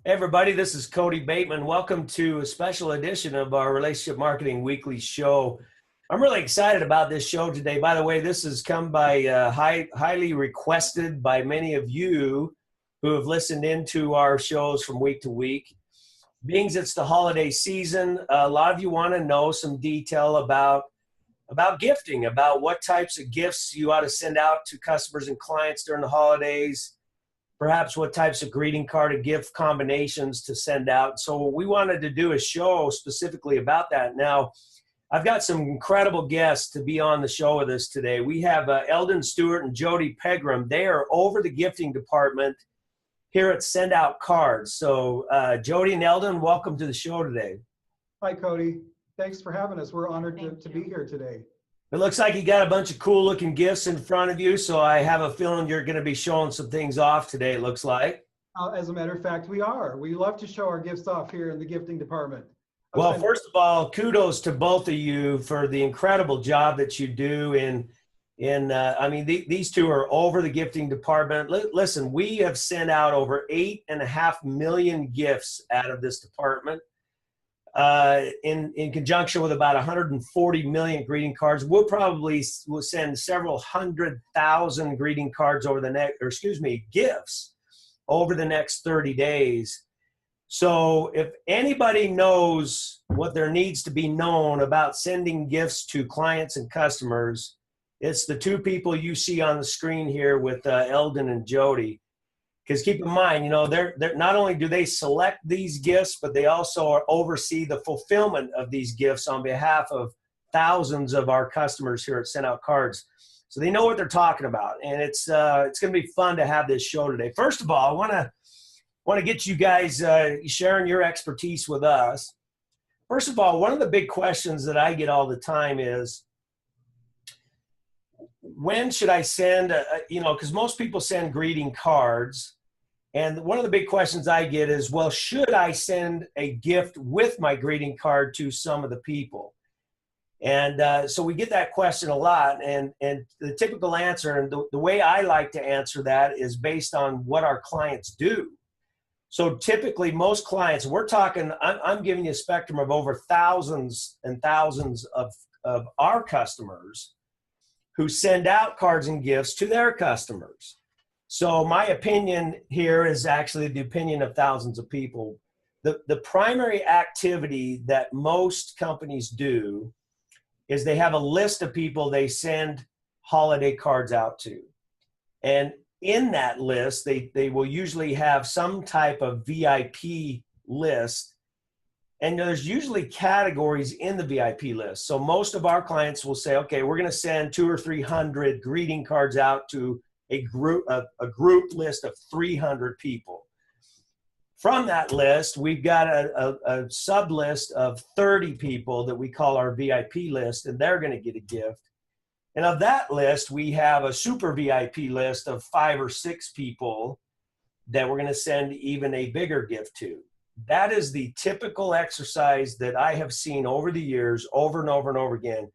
Hey everybody, this is Kody Bateman. Welcome to a special edition of our Relationship Marketing Weekly show. I'm really excited about this show today. By the way, this has come by highly requested by many of you who have listened into our shows from week to week. Being it's the holiday season, a lot of you want to know some detail about gifting, about what types of gifts you ought to send out to customers and clients during the holidays. Perhaps what types of greeting card and gift combinations to send out. So we wanted to do a show specifically about that. Now, I've got some incredible guests to be on the show with us today. We have Eldon Stewart and Jody Pegram. They are over the gifting department here at Send Out Cards. So Jody and Eldon, welcome to the show today. Hi, Kody. Thanks for having us. We're honored to be here today. It looks like you got a bunch of cool looking gifts in front of you, so I have a feeling you're going to be showing some things off today, it looks like. As a matter of fact, we are. We love to show our gifts off here in the gifting department. Well, first of all, kudos to both of you for the incredible job that you do these two are over the gifting department. Listen, we have sent out over 8.5 million gifts out of this department. In conjunction with about 140 million greeting cards. We'll send several 100,000 greeting cards gifts over the next 30 days. So if anybody knows what there needs to be known about sending gifts to clients and customers, it's the two people you see on the screen here with Eldon and Jody. Because keep in mind, they're not only do they select these gifts, but they also oversee the fulfillment of these gifts on behalf of thousands of our customers here at Send Out Cards. So they know what they're talking about, and it's going to be fun to have this show today. First of all, I want to get you guys sharing your expertise with us. First of all, one of the big questions that I get all the time is, when should I send, because most people send greeting cards. And one of the big questions I get is, well, should I send a gift with my greeting card to some of the people? And so we get that question a lot. And the typical answer, and the way I like to answer that, is based on what our clients do. So typically most clients, I'm giving you a spectrum of over thousands and thousands of our customers who send out cards and gifts to their customers. So my opinion here is actually the opinion of thousands of people. The primary activity that most companies do is they have a list of people they send holiday cards out to. And in that list, they will usually have some type of VIP list. And there's usually categories in the VIP list. So most of our clients will say, okay, we're going to send 200 or 300 greeting cards out to a group list of 300 people. From that list, we've got a sub list of 30 people that we call our VIP list, and they're going to get a gift. And of that list, we have a super VIP list of 5 or 6 people that we're going to send even a bigger gift to. That is the typical exercise that I have seen over the years, over and over and over again.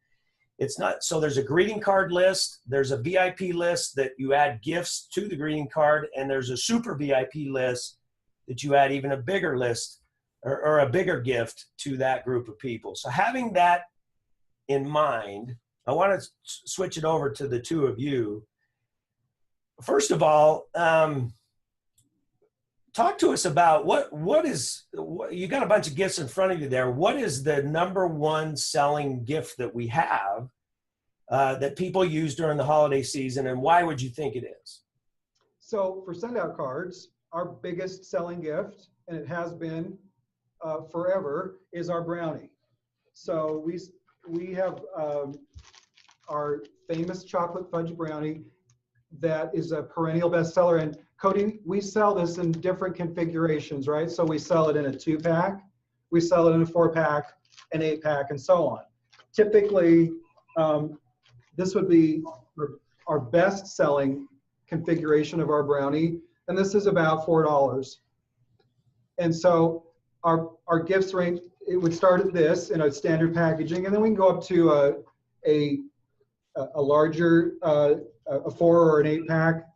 It's not, so there's a greeting card list, there's a VIP list that you add gifts to the greeting card, and there's a super VIP list that you add even a bigger list or a bigger gift to that group of people. So having that in mind, I want to switch it over to the two of you. First of all, talk to us about what you got a bunch of gifts in front of you there. What is the number one selling gift that we have that people use during the holiday season, and why would you think it is? So for Send Out Cards, our biggest selling gift, and it has been forever, is our brownie. So we have our famous chocolate fudge brownie that is a perennial bestseller. And Kody, we sell this in different configurations, right? So we sell it in a 2-pack, we sell it in a 4-pack, an 8-pack, and so on. Typically, this would be our best-selling configuration of our brownie, and this is about $4. And so our gifts range, it would start at this in a standard packaging, and then we can go up to a larger, a 4 or an 8-pack,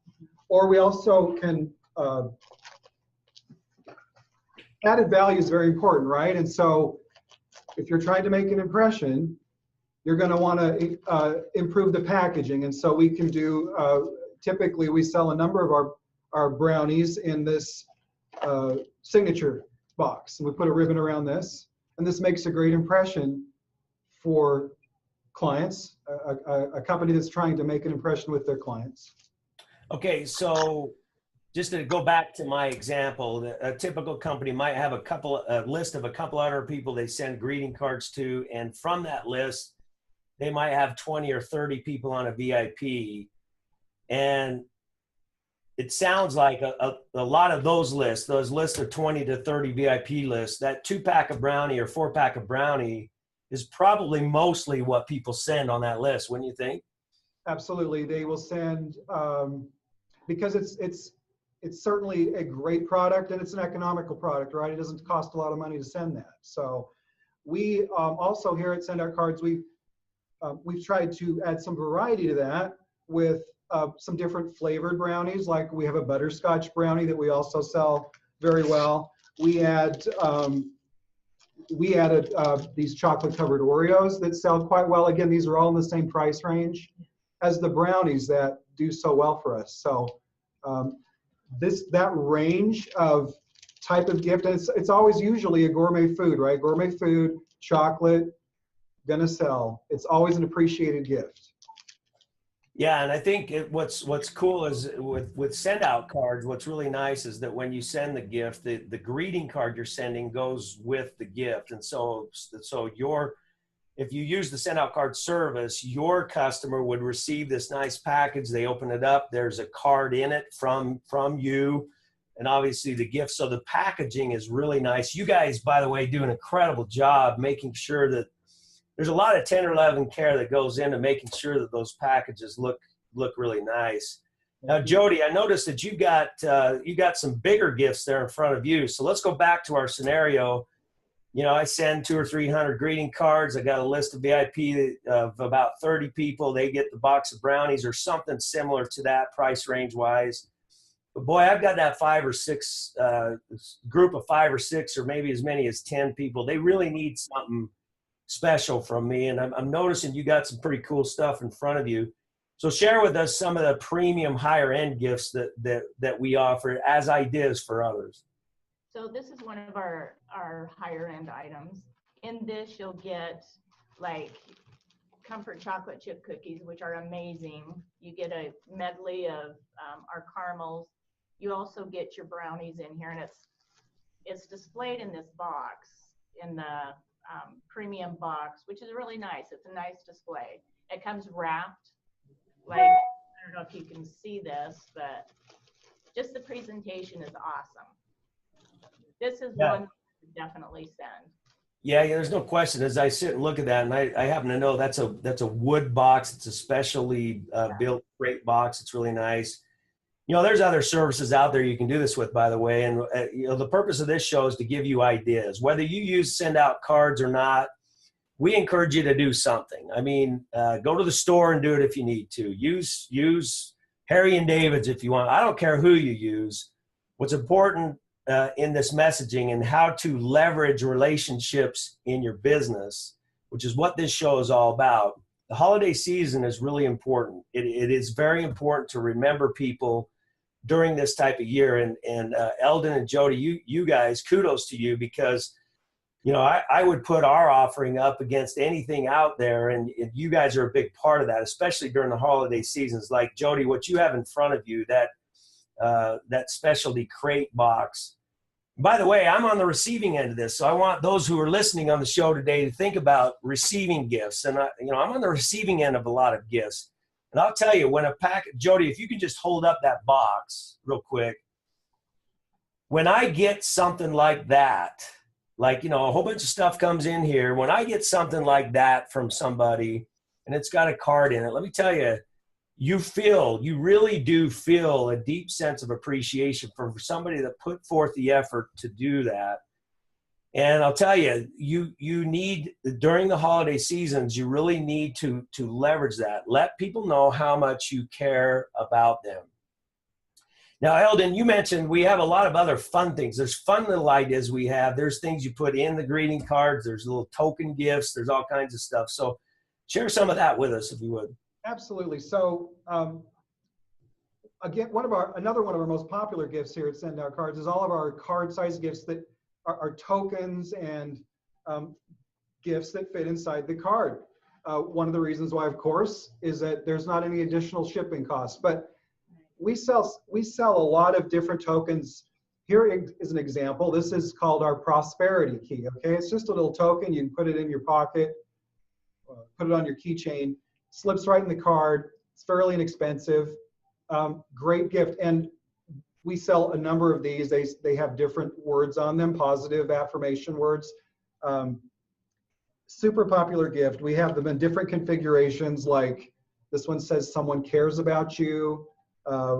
or we also can added value is very important, right? And so if you're trying to make an impression, you're going to want to improve the packaging. And so we can do, typically we sell a number of our brownies in this signature box. And we put a ribbon around this. And this makes a great impression for clients, a company that's trying to make an impression with their clients. Okay, so just to go back to my example, a typical company might have a list of a couple other people they send greeting cards to, and from that list, they might have 20 or 30 people on a VIP. And it sounds like a lot of those lists of 20 to 30 VIP lists, that 2-pack of brownie or 4-pack of brownie is probably mostly what people send on that list, wouldn't you think? Absolutely. They will send, because it's certainly a great product and it's an economical product, right? It doesn't cost a lot of money to send that. So we also here at Send Out Cards, we've tried to add some variety to that with some different flavored brownies. Like we have a butterscotch brownie that we also sell very well. We added these chocolate covered Oreos that sell quite well. Again, these are all in the same price range as the brownies that do so well for us. So that range of type of gift, and it's always usually a gourmet food, right? Gourmet food, chocolate, gonna sell. It's always an appreciated gift. Yeah, and I think what's cool is with send out cards, what's really nice is that when you send the gift, the greeting card you're sending goes with the gift. And so if you use the send out card service, your customer would receive this nice package. They open it up, there's a card in it from you, and obviously the gift. So the packaging is really nice. You guys, by the way, do an incredible job making sure that there's a lot of tender love and care that goes into making sure that those packages look really nice. Now, Jody, I noticed that you got some bigger gifts there in front of you. So let's go back to our scenario. You know, I send 200 or 300 greeting cards. I got a list of VIP of about 30 people. They get the box of brownies or something similar to that price range wise. But boy, I've got that 5 or 6 group of 5 or 6 or maybe as many as 10 people. They really need something special from me, and I'm noticing you got some pretty cool stuff in front of you. So share with us some of the premium higher end gifts that we offer as ideas for others. So this is one of our higher end items. In this, you'll get like comfort chocolate chip cookies, which are amazing. You get a medley of our caramels. You also get your brownies in here, and it's displayed in this box, in the premium box, which is really nice. It's a nice display. It comes wrapped, like, I don't know if you can see this, but just the presentation is awesome. This is one to definitely send. Yeah, there's no question. As I sit and look at that, and I happen to know that's a wood box. It's a specially built crate box. It's really nice. You know, there's other services out there you can do this with, by the way. And, you know, the purpose of this show is to give you ideas. Whether you use send out cards or not, we encourage you to do something. I mean, go to the store and do it if you need to. Use Harry and David's if you want. I don't care who you use. What's important in this messaging and how to leverage relationships in your business, which is what this show is all about. The holiday season is really important. It is very important to remember people during this type of year. And Eldon and Jody, you guys, kudos to you, because, you know, I would put our offering up against anything out there, and you guys are a big part of that, especially during the holiday seasons. Like Jody, what you have in front of you, that specialty crate box. By the way, I'm on the receiving end of this, so I want those who are listening on the show today to think about receiving gifts. And I'm on the receiving end of a lot of gifts. And I'll tell you, when a package, Jody, if you can just hold up that box real quick. When I get something like that, like, you know, a whole bunch of stuff comes in here. When I get something like that from somebody and it's got a card in it, let me tell you, you really do feel a deep sense of appreciation for somebody that put forth the effort to do that. And I'll tell you, you need, during the holiday seasons, you really need to leverage that. Let people know how much you care about them. Now, Eldon, you mentioned we have a lot of other fun things. There's fun little ideas we have. There's things you put in the greeting cards. There's little token gifts. There's all kinds of stuff. So share some of that with us, if you would. Absolutely. So again, another one of our most popular gifts here at Send Out Cards is all of our card size gifts that are tokens and gifts that fit inside the card. One of the reasons why, of course, is that there's not any additional shipping costs. But we sell a lot of different tokens. Here is an example. This is called our prosperity key. Okay, it's just a little token. You can put it in your pocket, put it on your keychain. Slips right in the card. It's fairly inexpensive. Great gift. And we sell a number of these. They have different words on them, positive affirmation words. Super popular gift. We have them in different configurations, like this one says someone cares about you.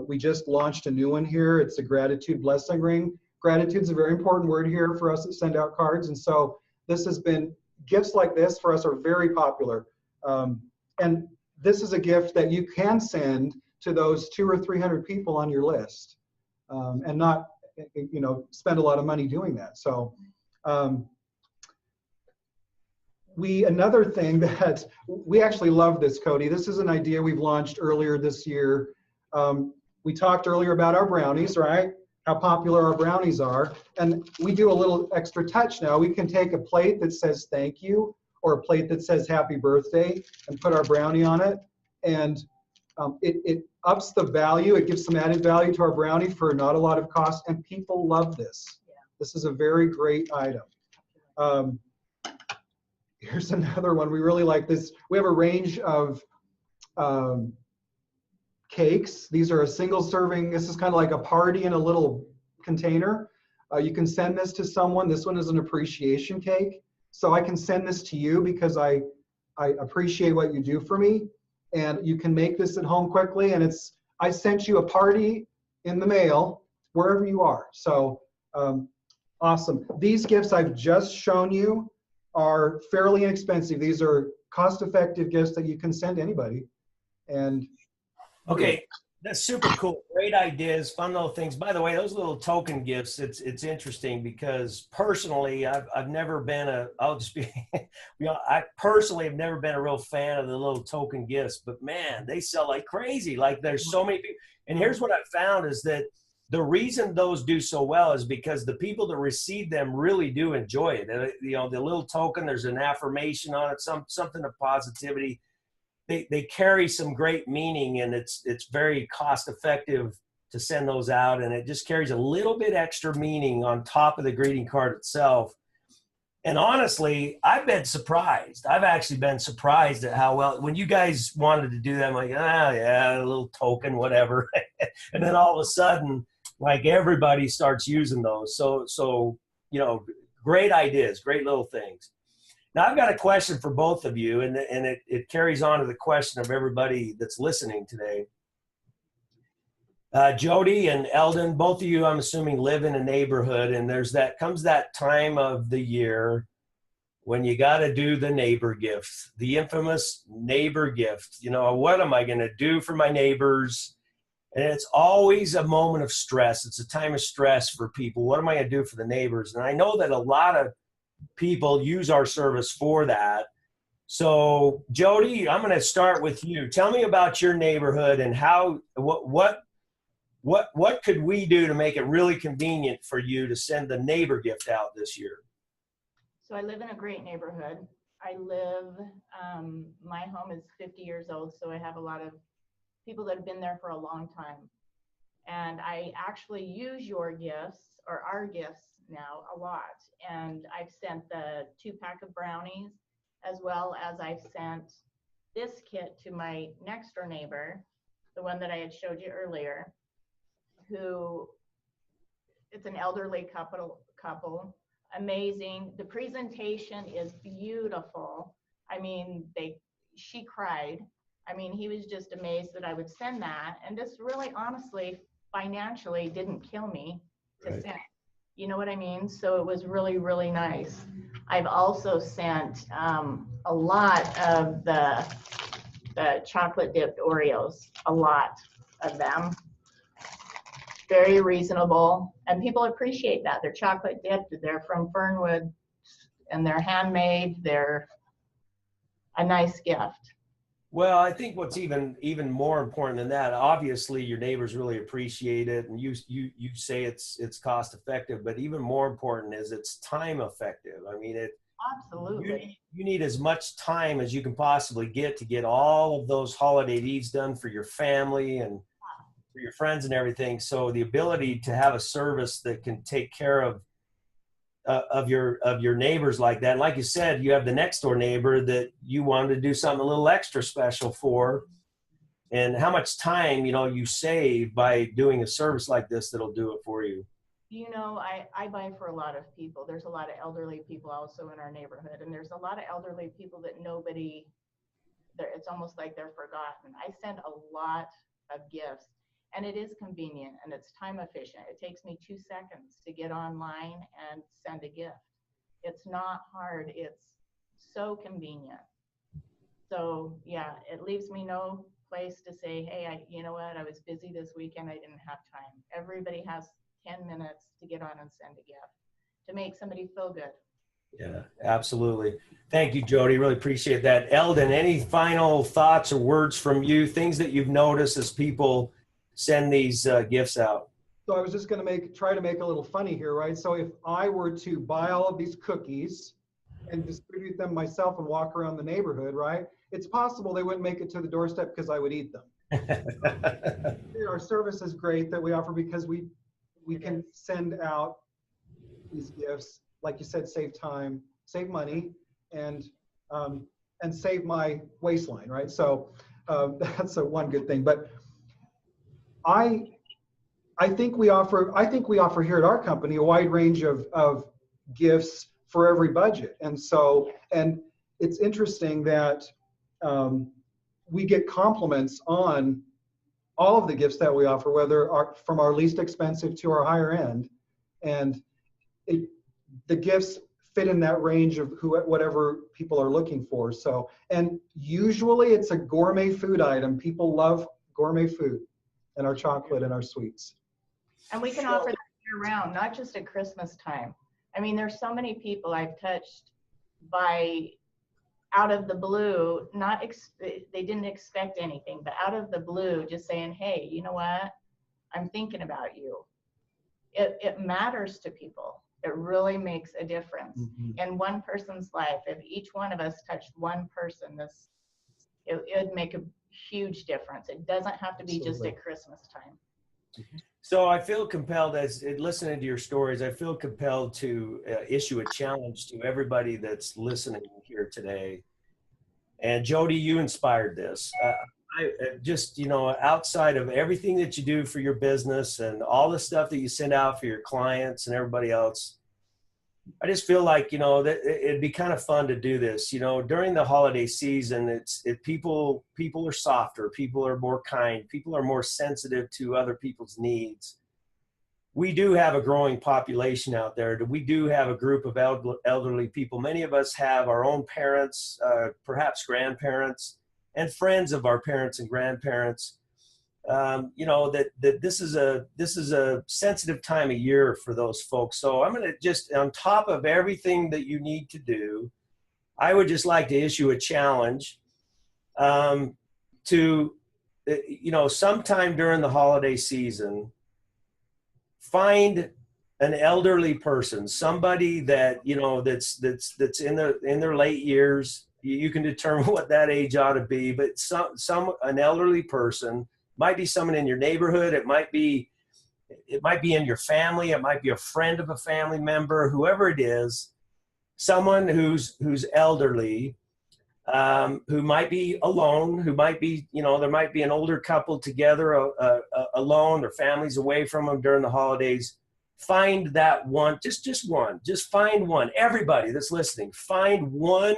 We just launched a new one here. It's a gratitude blessing ring. Gratitude is a very important word here for us that Send Out Cards. And so this has been, gifts like this for us are very popular. And this is a gift that you can send to those 200 or 300 people on your list, and not, spend a lot of money doing that. So another thing that we actually love this, Kody. This is an idea we've launched earlier this year. We talked earlier about our brownies, right? How popular our brownies are. And we do a little extra touch now. We can take a plate that says thank you, or a plate that says happy birthday, and put our brownie on it. And it ups the value. It gives some added value to our brownie for not a lot of cost. And people love this. Yeah. This is a very great item. Here's another one. We really like this. We have a range of cakes. These are a single serving. This is kind of like a party in a little container. You can send this to someone. This one is an appreciation cake. So I can send this to you because I appreciate what you do for me. And you can make this at home quickly. And I sent you a party in the mail wherever you are. So awesome. These gifts I've just shown you are fairly inexpensive. These are cost-effective gifts that you can send anybody. And okay, that's super cool. Great ideas, fun little things. By the way, those little token gifts, it's interesting because personally, I've never been I personally have never been a real fan of the little token gifts, but man, they sell like crazy. Like there's so many people. And here's what I've found is that the reason those do so well is because the people that receive them really do enjoy it. The little token, there's an affirmation on it, something of positivity. They carry some great meaning, and it's very cost effective to send those out, and it just carries a little bit extra meaning on top of the greeting card itself. And honestly, I've been surprised. I've actually been surprised at how well, when you guys wanted to do that, I'm like, yeah, a little token, whatever. And then all of a sudden, like everybody starts using those. So great ideas, great little things. Now, I've got a question for both of you, and it carries on to the question of everybody that's listening today. Jody and Eldon, both of you, I'm assuming, live in a neighborhood, and comes that time of the year when you got to do the neighbor gift, the infamous neighbor gift. What am I going to do for my neighbors? And it's always a moment of stress. It's a time of stress for people. What am I going to do for the neighbors? And I know that a lot of people use our service for that. So Jody, I'm going to start with you. Tell me about your neighborhood and what could we do to make it really convenient for you to send the neighbor gift out this year? So I live in a great neighborhood. My home is 50 years old, so I have a lot of people that have been there for a long time. And I actually use your gifts, or our gifts now, a lot. And I've sent the 2-pack of brownies, as well as I've sent this kit to my next door neighbor, the one that I had showed you earlier, who, it's an elderly couple, amazing. The presentation is beautiful. I mean, she cried. I mean, he was just amazed that I would send that. And this really, honestly, financially didn't kill me to send. You know what I mean? So it was really, really nice. I've also sent a lot of the chocolate dipped Oreos, a lot of them. very reasonable, and people appreciate that. They're chocolate dipped, they're from Fernwood, and they're handmade. They're a nice gift. Well, I think what's even more important than that, obviously your neighbors really appreciate it, and you say it's cost effective, but even more important is it's time effective. I mean, Absolutely. you need as much time as you can possibly get to get all of those holiday needs done for your family and for your friends and everything. So the ability to have a service that can take care of your neighbors like that. And like you said, you have the next door neighbor that you wanted to do something a little extra special for, and how much time, you save by doing a service like this that'll do it for you. You know, I buy for a lot of people. There's a lot of elderly people also in our neighborhood, and there's a lot of elderly people that it's almost like they're forgotten. I send a lot of gifts, and it is convenient and it's time efficient. It takes me 2 seconds to get online and send a gift. It's not hard. It's so convenient. So yeah, it leaves me no place to say, hey, you know what, I was busy this weekend, I didn't have time. Everybody has 10 minutes to get on and send a gift to make somebody feel good. Yeah, absolutely. Thank you, Jody. Really appreciate that. Eldon, any final thoughts or words from you, things that you've noticed as people send these gifts out? So I was just going to try to make a little funny here, right? So if I were to buy all of these cookies and distribute them myself and walk around the neighborhood, right? It's possible they wouldn't make it to the doorstep because I would eat them. Our service is great that we offer because we can send out these gifts, like you said, save time, save money, and save my waistline, right? So that's one good thing. But I think we offer here at our company a wide range of gifts for every budget, and it's interesting that we get compliments on all of the gifts that we offer, whether from our least expensive to our higher end, and the gifts fit in that range of whatever people are looking for. So, and usually it's a gourmet food item. People love gourmet food and our chocolate and our sweets. And we can offer that year round, not just at Christmas time. I mean, there's so many people I've touched by out of the blue, they didn't expect anything, but out of the blue, just saying, hey, you know what? I'm thinking about you. It matters to people. It really makes a difference in one person's life. If each one of us touched one person, it would make a huge difference. It doesn't have to be just at Christmas time. So I feel compelled, as listening to your stories, I feel compelled to issue a challenge to everybody that's listening here today. And Jody, you inspired this. I just, outside of everything that you do for your business and all the stuff that you send out for your clients and everybody else, I just feel like, that it'd be kind of fun to do this. During the holiday season, people are softer, people are more kind, people are more sensitive to other people's needs. We do have a growing population out there. We do have a group of elderly people. Many of us have our own parents, perhaps grandparents, and friends of our parents and grandparents. That this is a sensitive time of year for those folks. So I'm going to just, on top of everything that you need to do, I would just like to issue a challenge to, sometime during the holiday season, find an elderly person, somebody that, that's in their late years. You can determine what that age ought to be, but an elderly person. Might be someone in your neighborhood. It might be in your family. It might be a friend of a family member, whoever it is, someone who's elderly, who might be alone, who might be, there might be an older couple together alone, or families away from them during the holidays. Find that one, just one, just find one. Everybody that's listening, find one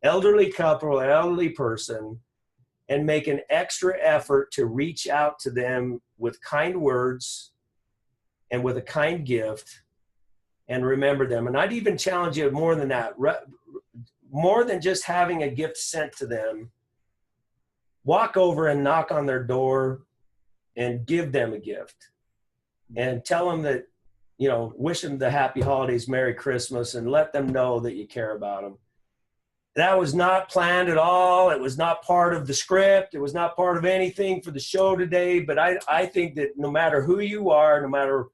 elderly couple or elderly person and make an extra effort to reach out to them with kind words and with a kind gift, and remember them. And I'd even challenge you more than that, more than just having a gift sent to them. Walk over and knock on their door and give them a gift. and tell them that, you know, wish them the happy holidays, Merry Christmas, and let them know that you care about them. That was not planned at all. It was not part of the script. It was not part of anything for the show today. But I think that no matter who you are, no matter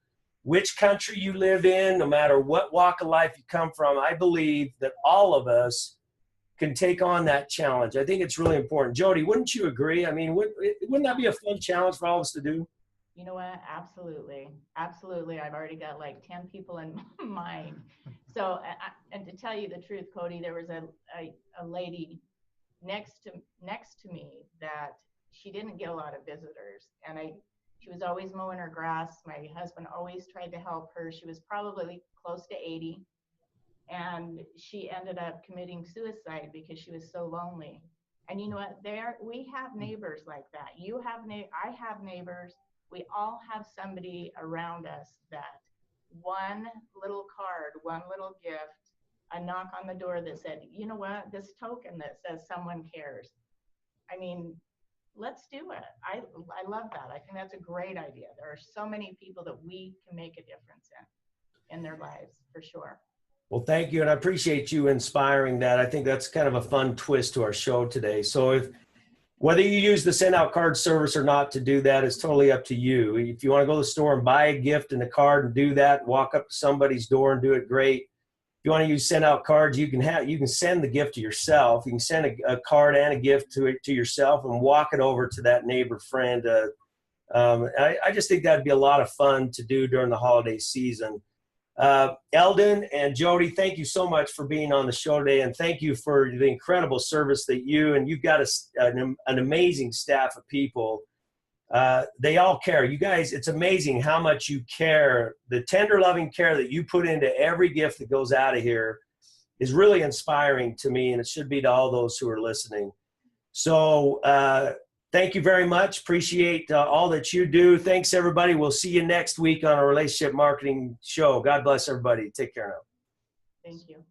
which country you live in, no matter what walk of life you come from, I believe that all of us can take on that challenge. I think it's really important. Jody, wouldn't you agree? I mean, wouldn't that be a fun challenge for all of us to do? You know what? Absolutely. Absolutely. I've already got like 10 people in mind. So, and to tell you the truth, Kody, there was a lady next to me that she didn't get a lot of visitors. And she was always mowing her grass. My husband always tried to help her. She was probably close to 80. And she ended up committing suicide because she was so lonely. And you know what? We have neighbors like that. I have neighbors. We all have somebody around us that one little card, one little gift, a knock on the door that said, you know what, this token that says someone cares. I mean, let's do it. I love that. I think that's a great idea. There are so many people that we can make a difference in their lives, for sure. Well, thank you. And I appreciate you inspiring that. I think that's kind of a fun twist to our show today. So whether you use the send out card service or not to do that is totally up to you. If you want to go to the store and buy a gift and a card and do that, walk up to somebody's door and do it, great. If you want to use send out cards, you can send the gift to yourself. You can send a card and a gift to yourself and walk it over to that neighbor friend. I just think that'd be a lot of fun to do during the holiday season. Eldon and Jody, thank you so much for being on the show today, and thank you for the incredible service that you've got an amazing staff of people. They all care. You guys, it's amazing how much you care. The tender, loving care that you put into every gift that goes out of here is really inspiring to me, and it should be to all those who are listening. So thank you very much. Appreciate all that you do. Thanks, everybody. We'll see you next week on our relationship marketing show. God bless everybody. Take care now. Thank you.